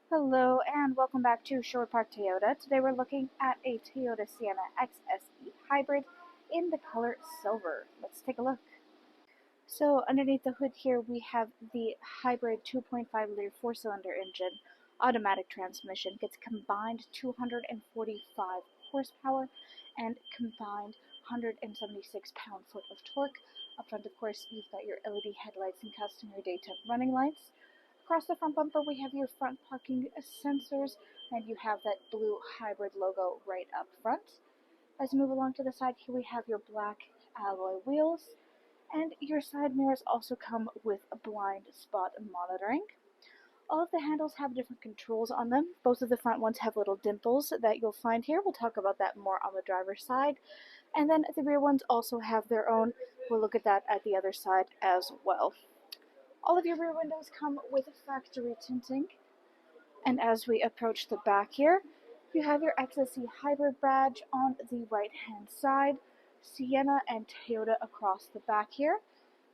Hello and welcome back to Sherwood Park Toyota. Today we're looking at a Toyota Sienna XSE hybrid in the color silver. Let's take a look. So underneath the hood here we have the hybrid 2.5-liter four-cylinder engine, automatic transmission, gets combined 245 horsepower and combined 176 pound-foot of torque. Up front, of course, you've got your LED headlights and customary daytime running lights. Across the front bumper, we have your front parking sensors, and you have that blue hybrid logo right up front. As you move along to the side here, we have your black alloy wheels, and your side mirrors also come with a blind spot monitoring. All of the handles have different controls on them. Both of the front ones have little dimples that you'll find here. We'll talk about that more on the driver's side. And then the rear ones also have their own. We'll look at that at the other side as well. All of your rear windows come with factory tinting. And as we approach the back here, you have your XSE hybrid badge on the right hand side, Sienna and Toyota across the back here.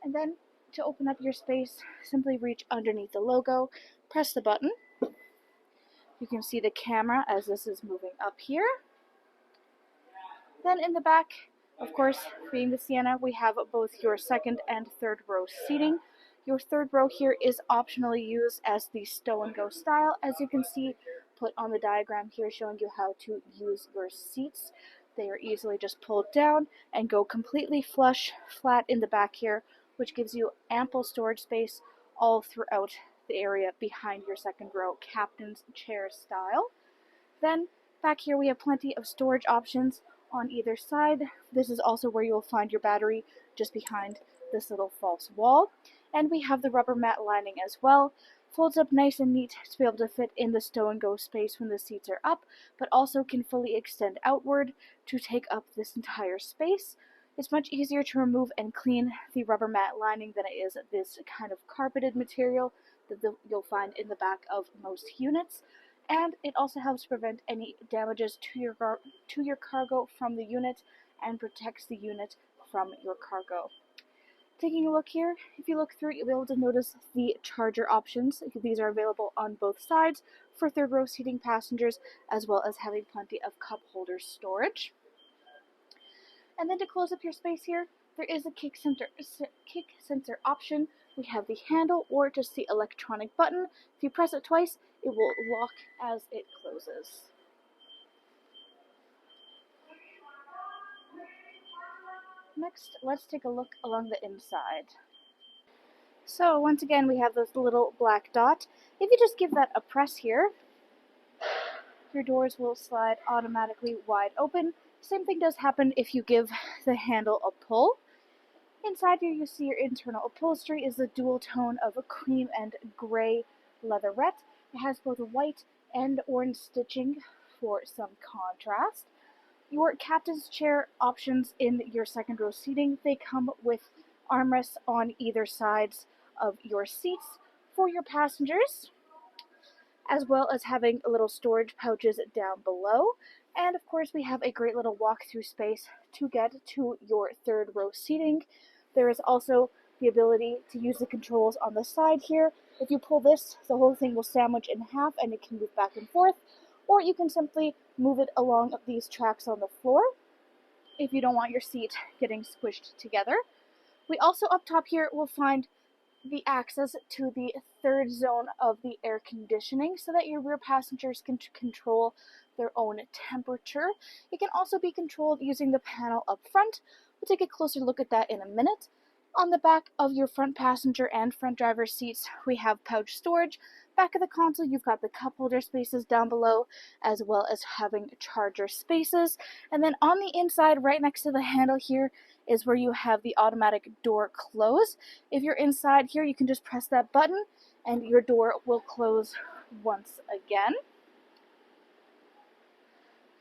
And then to open up your space, simply reach underneath the logo, press the button. You can see the camera as this is moving up here. Then in the back, of course, being the Sienna, we have both your second and third row seating. Your third row here is optionally used as the stow and go style, as you can see put on the diagram here showing you how to use your seats. They are easily just pulled down and go completely flush, flat in the back here, which gives you ample storage space all throughout the area behind your second row, captain's chair style. Then back here we have plenty of storage options on either side. This is also where you'll find your battery, just behind this little false wall. And we have the rubber mat lining as well. Folds up nice and neat to be able to fit in the stow and go space when the seats are up, but also can fully extend outward to take up this entire space. It's much easier to remove and clean the rubber mat lining than it is this kind of carpeted material that you'll find in the back of most units. And it also helps prevent any damages to your cargo from the unit and protects the unit from your cargo. Taking a look here, if you look through, you'll be able to notice the charger options. These are available on both sides for third row seating passengers, as well as having plenty of cup holder storage. And then to close up your space here, there is a kick sensor option. We have the handle or just the electronic button. If you press it twice, it will lock as it closes. Next, let's take a look along the inside. So once again, we have this little black dot. If you just give that a press here, your doors will slide automatically wide open. Same thing does happen if you give the handle a pull. Inside here you see your internal upholstery is a dual tone of a cream and gray leatherette. It has both white and orange stitching for some contrast. Your captain's chair options in your second row seating, they come with armrests on either sides of your seats for your passengers, as well as having little storage pouches down below. And of course we have a great little walk-through space to get to your third row seating. There is also the ability to use the controls on the side here. If you pull this, the whole thing will sandwich in half and it can move back and forth. Or you can simply move it along these tracks on the floor if you don't want your seat getting squished together. We also up top here will find the access to the third zone of the air conditioning so that your rear passengers can control their own temperature. It can also be controlled using the panel up front. We'll take a closer look at that in a minute. On the back of your front passenger and front driver seats, we have pouch storage. Back of the console, you've got the cup holder spaces down below, as well as having charger spaces. And then on the inside, right next to the handle here, is where you have the automatic door close. If you're inside here, you can just press that button, and your door will close once again.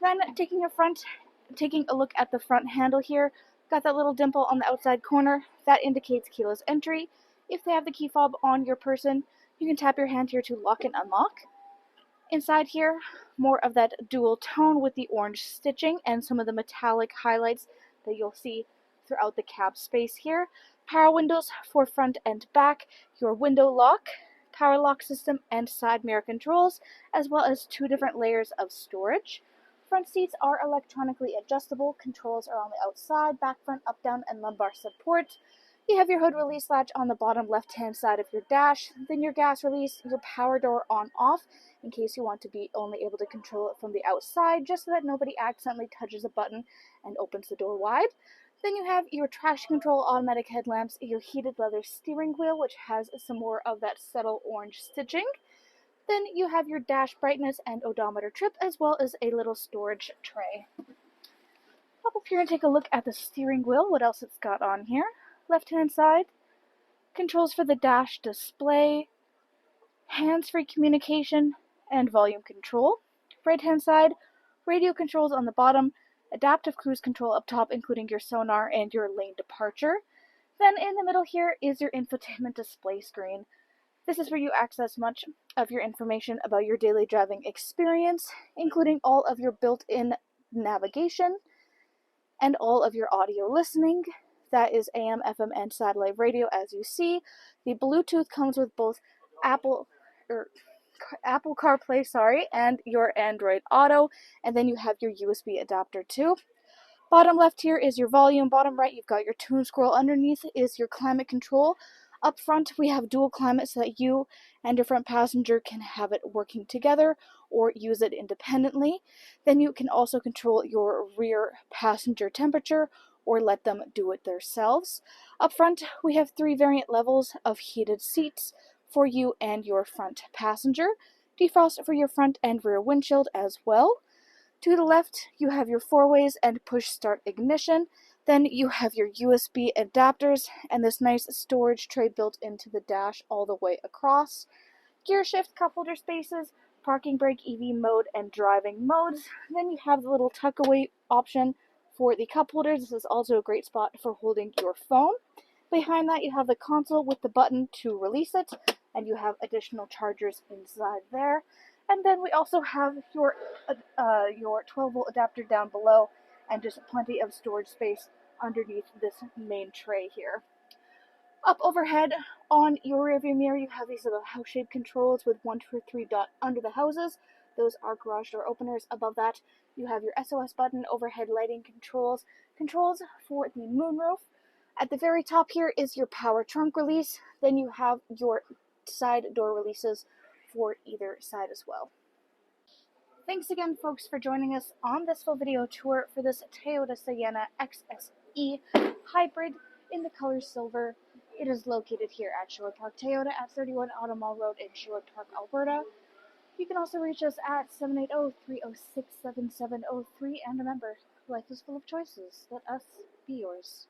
Then taking a look at the front handle here, got that little dimple on the outside corner. That indicates keyless entry. If they have the key fob on your person, you can tap your hand here to lock and unlock. Inside here, more of that dual tone with the orange stitching and some of the metallic highlights that you'll see throughout the cab space here. Power windows for front and back, your window lock, power lock system, and side mirror controls, as well as 2 different layers of storage. Front seats are electronically adjustable. Controls are on the outside, back, front, up, down, and lumbar support. You have your hood release latch on the bottom left-hand side of your dash, then your gas release, your power door on-off, in case you want to be only able to control it from the outside, just so that nobody accidentally touches a button and opens the door wide. Then you have your traction control automatic headlamps, your heated leather steering wheel, which has some more of that subtle orange stitching. Then you have your dash brightness and odometer trip, as well as a little storage tray. Hop up here and take a look at the steering wheel, what else it's got on here. Left-hand side, controls for the dash display, hands-free communication, and volume control. Right-hand side, radio controls on the bottom, adaptive cruise control up top, including your sonar and your lane departure. Then in the middle here is your infotainment display screen. This is where you access much of your information about your daily driving experience, including all of your built-in navigation and all of your audio listening. That is AM, FM, and satellite radio, as you see. The Bluetooth comes with both Apple CarPlay, and your Android Auto, and then you have your USB adapter too. Bottom left here is your volume. Bottom right, you've got your tune scroll. Underneath is your climate control. Up front, we have dual climate so that you and your front passenger can have it working together or use it independently. Then you can also control your rear passenger temperature or let them do it themselves. Up front, we have 3 variant levels of heated seats for you and your front passenger. Defrost for your front and rear windshield as well. To the left, you have your 4-ways and push start ignition. Then you have your USB adapters and this nice storage tray built into the dash all the way across. Gear shift, cup holder spaces, parking brake, EV mode, and driving modes. Then you have the little tuck away option for the cup holders. This is also a great spot for holding your phone. Behind that, you have the console with the button to release it, and you have additional chargers inside there. And then we also have your 12-volt adapter down below, and just plenty of storage space underneath this main tray here. Up overhead on your rearview mirror, you have these little house-shaped controls with 1, 2, 3 dot under the houses. Those are garage door openers. Above that, you have your SOS button, overhead lighting controls for the moonroof. At the very top here is your power trunk release. Then you have your side door releases for either side as well. Thanks again, folks, for joining us on this full video tour for this Toyota Sienna XSE Hybrid in the color silver. It is located here at Sherwood Park Toyota at 31 Auto Mall Road in Sherwood Park, Alberta. You can also reach us at 780-306-7703, and remember, life is full of choices. Let us be yours.